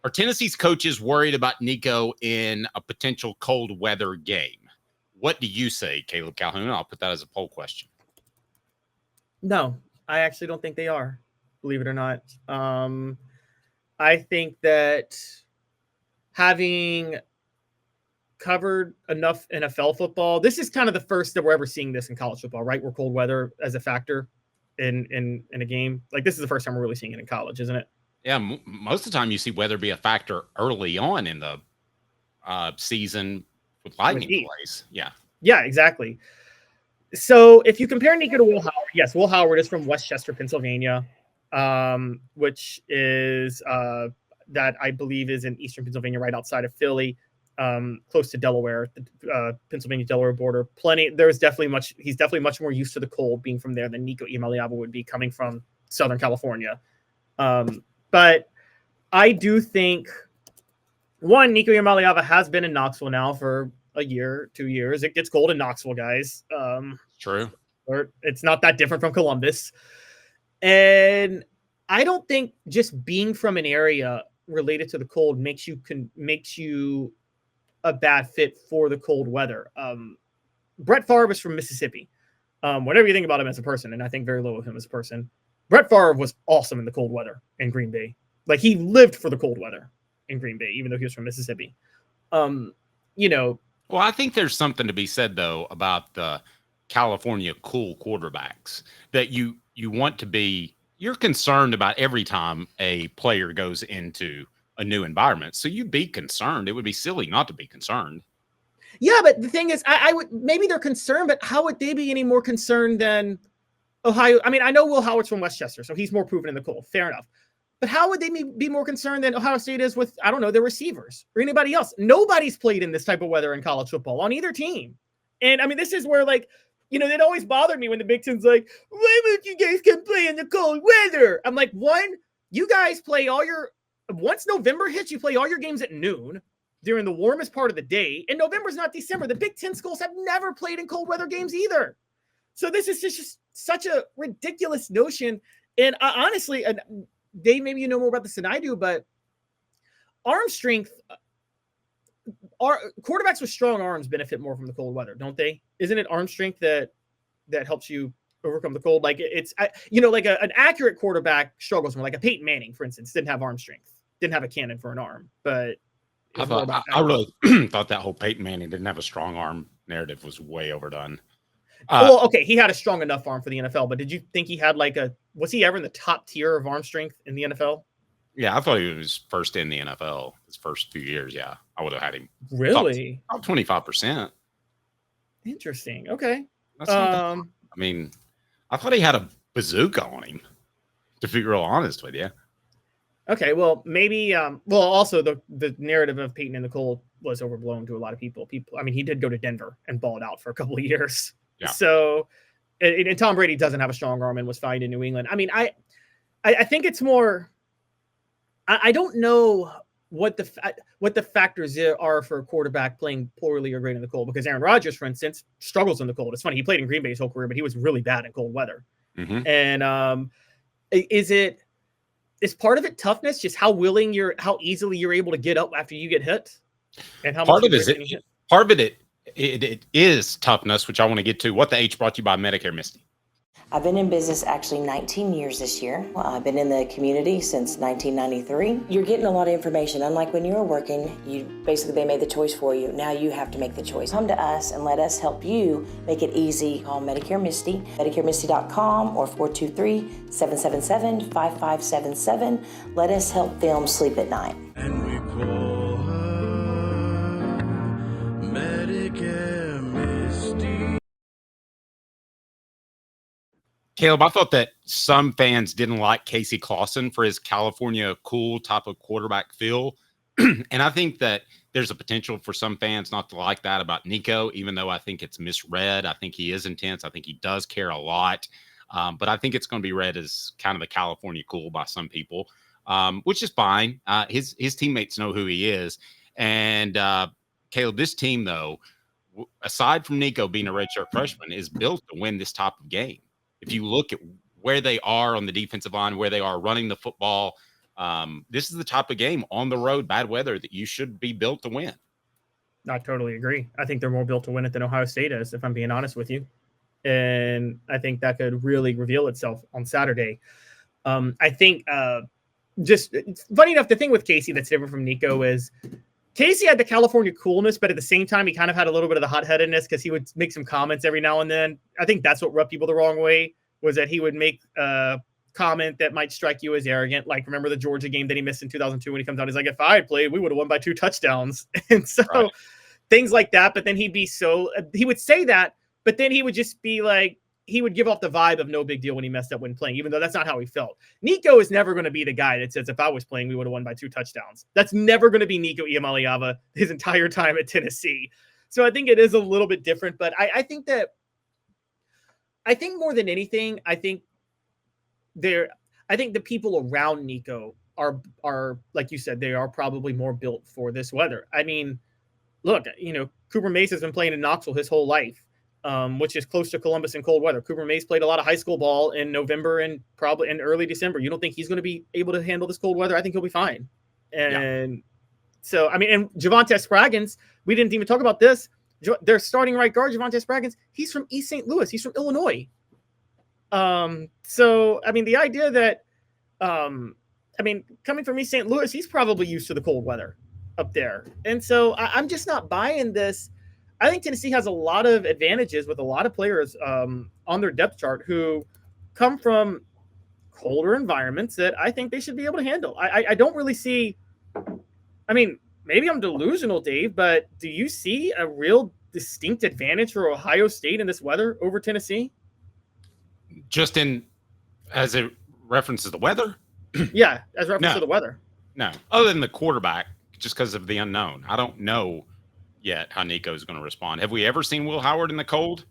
Are Tennessee's coaches worried about Nico in a potential cold weather game? What do you say, Caleb Calhoun? I'll put that as a poll question. No, I actually don't think they are, believe it or not. I think that having covered enough NFL football, this is kind of the first that we're ever seeing this in college football, right? Where cold weather as a factor in a game. Like, this is the first time we're really seeing it in college, isn't it? Yeah, most of the time you see weather be a factor early on in the season with lightning plays. Yeah, exactly. So if you compare Nico to Will Howard, yes, Will Howard is from Westchester, Pennsylvania, which is that I believe is in eastern Pennsylvania, right outside of Philly, close to Delaware, the Pennsylvania-Delaware border. He's definitely much more used to the cold being from there than Nico Iamaleava would be coming from Southern California. But I do think, one, Nico Iamaleava has been in Knoxville now for a year, 2 years. It gets cold in Knoxville, guys. True. Or it's not that different from Columbus. And I don't think just being from an area related to the cold makes you a bad fit for the cold weather. Brett Favre is from Mississippi. Whatever you think about him as a person, and I think very low of him as a person, Brett Favre was awesome in the cold weather in Green Bay. Like, he lived for the cold weather in Green Bay, even though he was from Mississippi. Well, I think there's something to be said, though, about the California cool quarterbacks that you're concerned about every time a player goes into a new environment. So you'd be concerned. It would be silly not to be concerned. Yeah, but the thing is, I would, maybe they're concerned, but how would they be any more concerned than Ohio? I mean, I know Will Howard's from Westchester, so he's more proven in the cold. Fair enough. But how would they be more concerned than Ohio State is with, I don't know, their receivers or anybody else? Nobody's played in this type of weather in college football on either team. And I mean, this is where, like, it always bothered me when the Big Ten's like, why would you guys come play in the cold weather? I'm like, one, you guys play once November hits, you play all your games at noon during the warmest part of the day. And November's not December. The Big Ten schools have never played in cold weather games either. So this is just such a ridiculous notion. And honestly, and Dave, maybe you know more about this than I do, but arm strength, quarterbacks with strong arms benefit more from the cold weather, don't they? Isn't it arm strength that helps you overcome the cold? Like, like an accurate quarterback struggles more. Like a Peyton Manning, for instance, didn't have arm strength, didn't have a cannon for an arm, but I really thought that whole Peyton Manning didn't have a strong arm narrative was way overdone. Well, okay, he had a strong enough arm for the NFL, but did you think he had was he ever in the top tier of arm strength in the NFL? Yeah, I thought he was first in the NFL his first few years. Yeah, I would have had him. Really? Top 25%. Interesting. Okay. That's not I mean, I thought he had a bazooka on him, to be real honest with you. Okay, well, maybe also the narrative of Peyton in the cold was overblown to a lot of people. I mean, he did go to Denver and balled out for a couple of years. Yeah. So, and Tom Brady doesn't have a strong arm and was fine in New England. I mean, I think it's more. I don't know what the factors are for a quarterback playing poorly or great in the cold, because Aaron Rodgers, for instance, struggles in the cold. It's funny, he played in Green Bay his whole career, but he was really bad in cold weather. Mm-hmm. And is part of it toughness, just how easily you're able to get up after you get hit, and how part of it is toughness, which I want to get to. What the H brought to you by Medicare, Misty. I've been in business actually 19 years this year. I've been in the community since 1993. You're getting a lot of information. Unlike when you were working, they made the choice for you. Now you have to make the choice. Come to us and let us help you make it easy. Call Medicare Misty, MedicareMisty.com or 423-777-5577. Let us help them sleep at night. And we call her Medicare Misty. Caleb, I thought that some fans didn't like Casey Clausen for his California cool type of quarterback feel. And I think that there's a potential for some fans not to like that about Nico, even though I think it's misread. I think he is intense. I think he does care a lot. But I think it's going to be read as kind of the California cool by some people, which is fine. His teammates know who he is. And Caleb, this team, though, aside from Nico being a redshirt freshman, is built to win this type of game. If you look at where they are on the defensive line, where they are running the football, This is the type of game on the road, bad weather, that you should be built to win. I totally agree. I think they're more built to win it than Ohio State is, if I'm being honest with you. And I think that could really reveal itself on Saturday. I think just funny enough, the thing with Casey that's different from Nico is Casey had the California coolness, but at the same time, he kind of had a little bit of the hot-headedness because he would make some comments every now and then. I think that's what rubbed people the wrong way, was that he would make a comment that might strike you as arrogant. Like, remember the Georgia game that he missed in 2002 when he comes out, he's like, if I had played, we would have won by 2 touchdowns. And so things like that. But then he would say that, but then he would just be like, he would give off the vibe of no big deal when he messed up when playing, even though that's not how he felt. Nico is never going to be the guy that says, if I was playing, we would have won by 2 touchdowns. That's never going to be Nico Iamaleava his entire time at Tennessee. So I think it is a little bit different, but I think more than anything, I think the people around Nico are, like you said, they are probably more built for this weather. I mean, look, Cooper Mace has been playing in Knoxville his whole life. Which is close to Columbus in cold weather. Cooper Mace played a lot of high school ball in November and probably in early December. You don't think he's going to be able to handle this cold weather? I think he'll be fine. And so, I mean, and Javonte Spraggins, we didn't even talk about this. Their starting right guard, Javonte Spraggins, he's from East St. Louis. He's from Illinois. So, I mean, the idea that, coming from East St. Louis, he's probably used to the cold weather up there. And so I'm just not buying this. I think Tennessee has a lot of advantages with a lot of players on their depth chart who come from colder environments that I think they should be able to handle. I don't really see – I mean, maybe I'm delusional, Dave, but do you see a real distinct advantage for Ohio State in this weather over Tennessee? Just as it references the weather? Yeah, as reference to the weather. No, other than the quarterback, just because of the unknown. I don't know yet how Nico is going to respond. Have we ever seen Will Howard in the cold?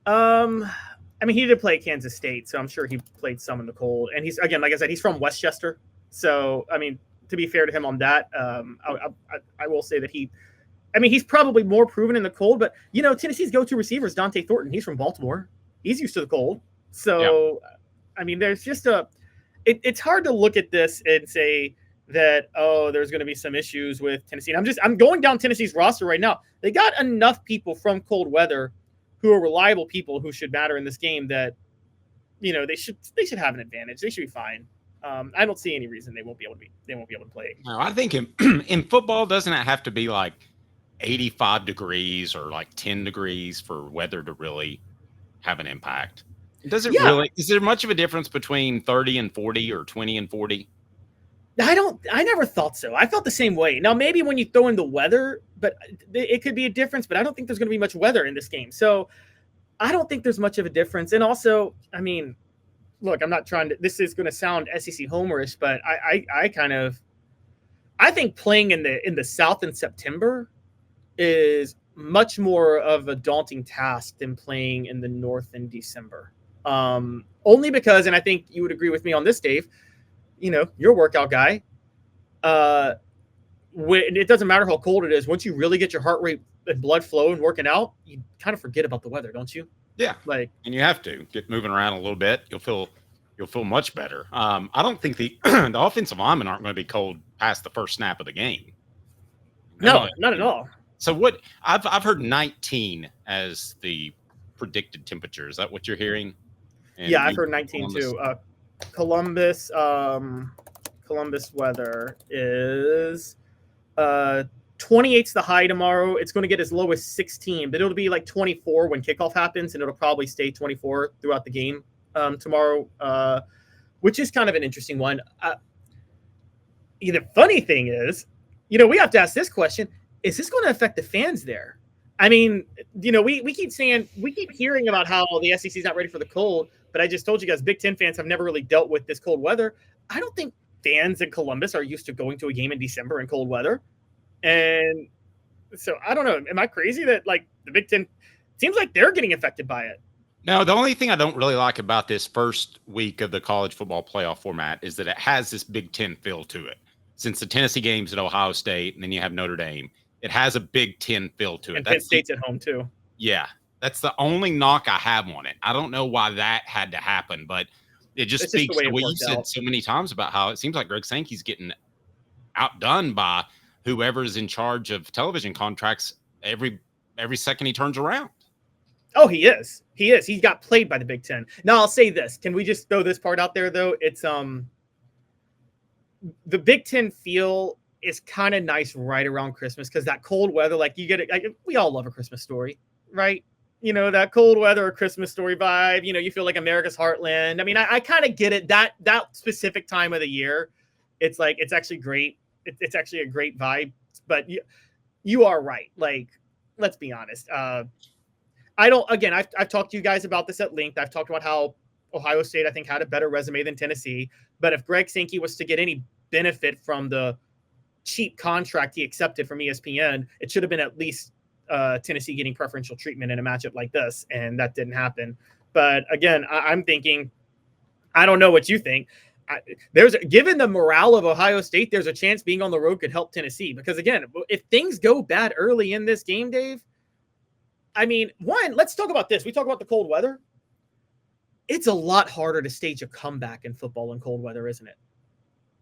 I mean, he did play at Kansas State, so I'm sure he played some in the cold. And he's, again, like I said, he's from Westchester. So, I mean, to be fair to him on that, I will say that he's probably more proven in the cold. But, Tennessee's go-to receiver is Dante Thornton. He's from Baltimore. He's used to the cold. So, I mean, there's just it's hard to look at this and say that, there's going to be some issues with Tennessee. And I'm going down Tennessee's roster right now. They got enough people from cold weather who are reliable people who should matter in this game that, they should have an advantage. They should be fine. I don't see any reason they won't be able to play. No, I think in football, doesn't it have to be like 85 degrees or like 10 degrees for weather to really have an impact? Does it really? Is there much of a difference between 30 and 40 or 20 and 40? I never thought so. I felt the same way. Now, maybe when you throw in the weather, but it could be a difference, but I don't think there's going to be much weather in this game. So I don't think there's much of a difference. And also, I mean, look, I'm not trying to, this is going to sound SEC homerish, but I think playing in the South in September is much more of a daunting task than playing in the North in December. Only because, and I think you would agree with me on this, Dave, you're a workout guy. It doesn't matter how cold it is. Once you really get your heart rate and blood flow and working out, you kind of forget about the weather, don't you? Yeah. And you have to get moving around a little bit. You'll feel much better. I don't think the offensive linemen aren't going to be cold past the first snap of the game. No, not at all. So what I've heard 19 as the predicted temperature. Is that what you're hearing? And I've heard 19 too. Columbus weather is 28's the high tomorrow. It's going to get as low as 16, but it'll be like 24 when kickoff happens, and it'll probably stay 24 throughout the game tomorrow, which is kind of an interesting one. The funny thing is, we have to ask this question: is this going to affect the fans there? I mean, we keep hearing about how the SEC is not ready for the cold, but I just told you guys, Big Ten fans have never really dealt with this cold weather. I don't think fans in Columbus are used to going to a game in December in cold weather. And so I don't know. Am I crazy that like the Big Ten seems like they're getting affected by it? No, the only thing I don't really like about this first week of the college football playoff format is that it has this Big Ten feel to it. Since the Tennessee game's at Ohio State and then you have Notre Dame, it has a Big Ten feel to it. And Penn State's at home too. Yeah, that's the only knock I have on it. I don't know why that had to happen, but it just It's just the speaks way to it what you worked said out. so many times about how it seems like Greg Sankey's getting outdone by whoever's in charge of television contracts every second he turns around. Oh, he is. He is. He got played by the Big Ten. Now I'll say this. Can we just throw this part out there though? It's the Big Ten feel is kind of nice right around Christmas because that cold weather, like you get it. Like, we all love a Christmas story, right? You know, that cold weather, a Christmas story vibe. You know, you feel like America's heartland. I mean, I kind of get it. That specific time of the year, it's like it's actually great. It's actually a great vibe. But you are right. Like, let's be honest. I don't. Again, I've talked to you guys about this at length. I've talked about how Ohio State, I think, had a better resume than Tennessee. But if Greg Sankey was to get any benefit from the cheap contract he accepted from ESPN, it should have been at least Tennessee getting preferential treatment in a matchup like this, and that didn't happen. But again, I'm thinking, I don't know what you think. Given the morale of Ohio State, there's a chance being on the road could help Tennessee because again, if things go bad early in this game, Dave, I mean, let's talk about this. We talk about the cold weather. It's a lot harder to stage a comeback in football in cold weather, isn't it?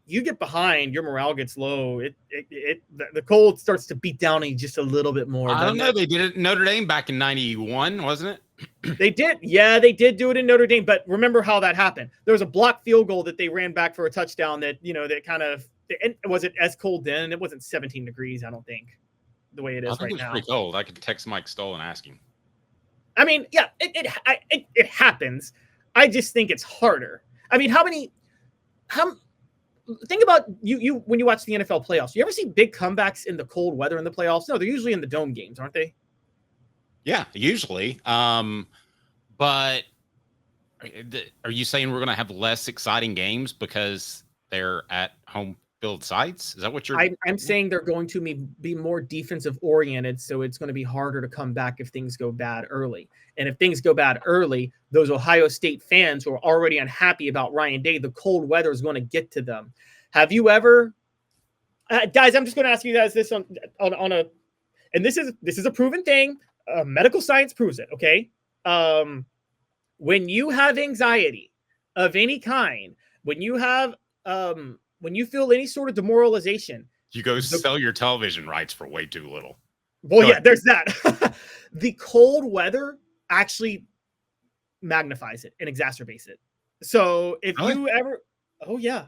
You get behind, your morale gets low. The cold starts to beat down on you just a little bit more. I don't know. They did it in Notre Dame back in '91, wasn't it? They did. Yeah, they did do it in Notre Dame. But remember how that happened. There was a blocked field goal that they ran back for a touchdown that, that kind of – was it as cold then? It wasn't 17 degrees, I don't think, the way it is right now. I think it was pretty cold. I could text Mike Stoll and ask him. I mean, yeah, it happens. I just think it's harder. I mean, think about you when you watch the NFL playoffs. You ever see big comebacks in the cold weather in the playoffs? No, they're usually in the dome games, aren't they? Yeah, usually. But are you saying we're going to have less exciting games because they're at home field sites? Is that what you're? I'm saying they're going to be more defensive oriented, so it's going to be harder to come back if things go bad early. And if things go bad early, those Ohio State fans who are already unhappy about Ryan Day, the cold weather is going to get to them. Have you ever, guys? I'm just going to ask you guys this on a, and this is a proven thing. Medical science proves it. Okay, when you have anxiety of any kind, when you have when you feel any sort of demoralization, you go sell your television rights for way too little. Well, yeah, there's that. The cold weather actually magnifies it and exacerbates it. So if you ever, yeah.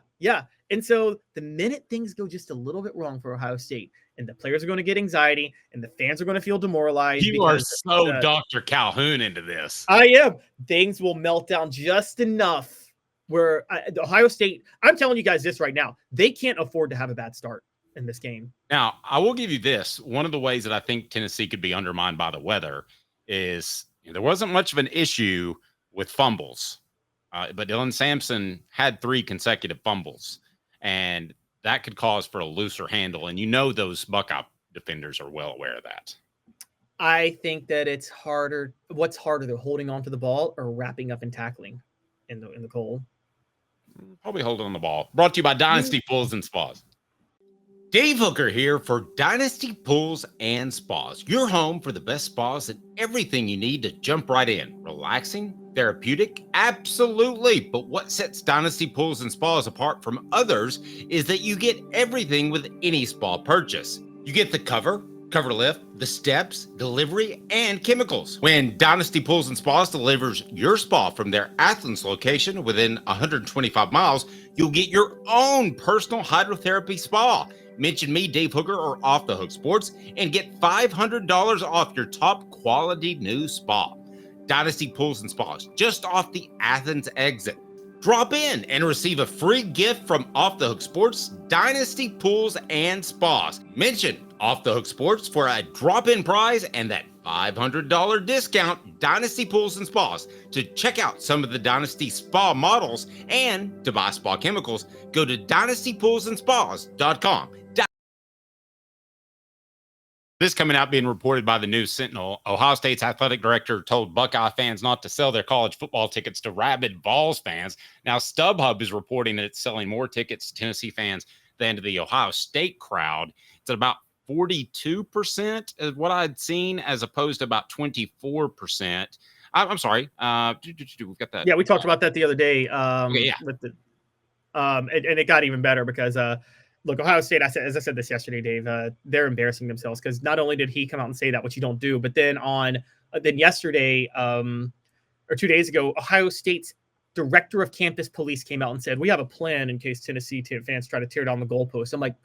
And so the minute things go just a little bit wrong for Ohio State and the players are going to get anxiety and the fans are going to feel demoralized. You are so Dr. Calhoun into this. I am. Things will melt down just enough where Ohio State, I'm telling you guys this right now, they can't afford to have a bad start in this game. Now, I will give you this. One of the ways that I think Tennessee could be undermined by the weather is there wasn't much of an issue with fumbles, but Dylan Sampson had 3 consecutive fumbles, and that could cause for a looser handle. And those Buckeye defenders are well aware of that. I think that it's harder. What's harder, they're holding on to the ball or wrapping up and tackling in the cold? Probably holding on the ball. Brought to you by Dynasty Pools and Spas. Dave Hooker here for Dynasty Pools and Spas, your home for the best spas and everything you need to jump right in. Relaxing, therapeutic, absolutely. But what sets Dynasty Pools and Spas apart from others is that you get everything with any spa purchase. You get the cover lift, the steps, delivery, and chemicals. When Dynasty Pools and Spas delivers your spa from their Athens location within 125 miles, you'll get your own personal hydrotherapy spa. Mention me, Dave Hooker, or Off the Hook Sports, and get $500 off your top quality new spa. Dynasty Pools and Spas, just off the Athens exit. Drop in and receive a free gift from Off the Hook Sports, Dynasty Pools and Spas. Mention Off the Hook Sports for a drop-in prize and that $500 discount, Dynasty Pools and Spas. To check out some of the Dynasty Spa models and to buy spa chemicals, go to dynastypoolsandspas.com. This coming out being reported by the News Sentinel. Ohio State's athletic director told Buckeye fans not to sell their college football tickets to rabid Vols fans. Now, StubHub is reporting that it's selling more tickets to Tennessee fans than to the Ohio State crowd. It's at about 42% of what I'd seen, as opposed to about 24% I'm sorry. We've got that. Yeah, we talked about that the other day. Okay, yeah. With the, and it got even better because look, Ohio State. As I said this yesterday, Dave. They're embarrassing themselves because not only did he come out and say that, which you don't do, but then then yesterday, or 2 days ago, Ohio State's director of campus police came out and said, we have a plan in case Tennessee fans try to tear down the goalpost. I'm like,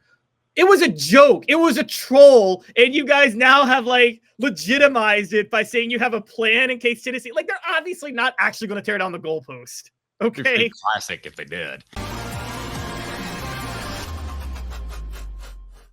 it was a joke. It was a troll. And you guys now have like legitimized it by saying you have a plan in case Tennessee, like they're obviously not actually going to tear down the goalpost. It'd be Okay. classic if they did.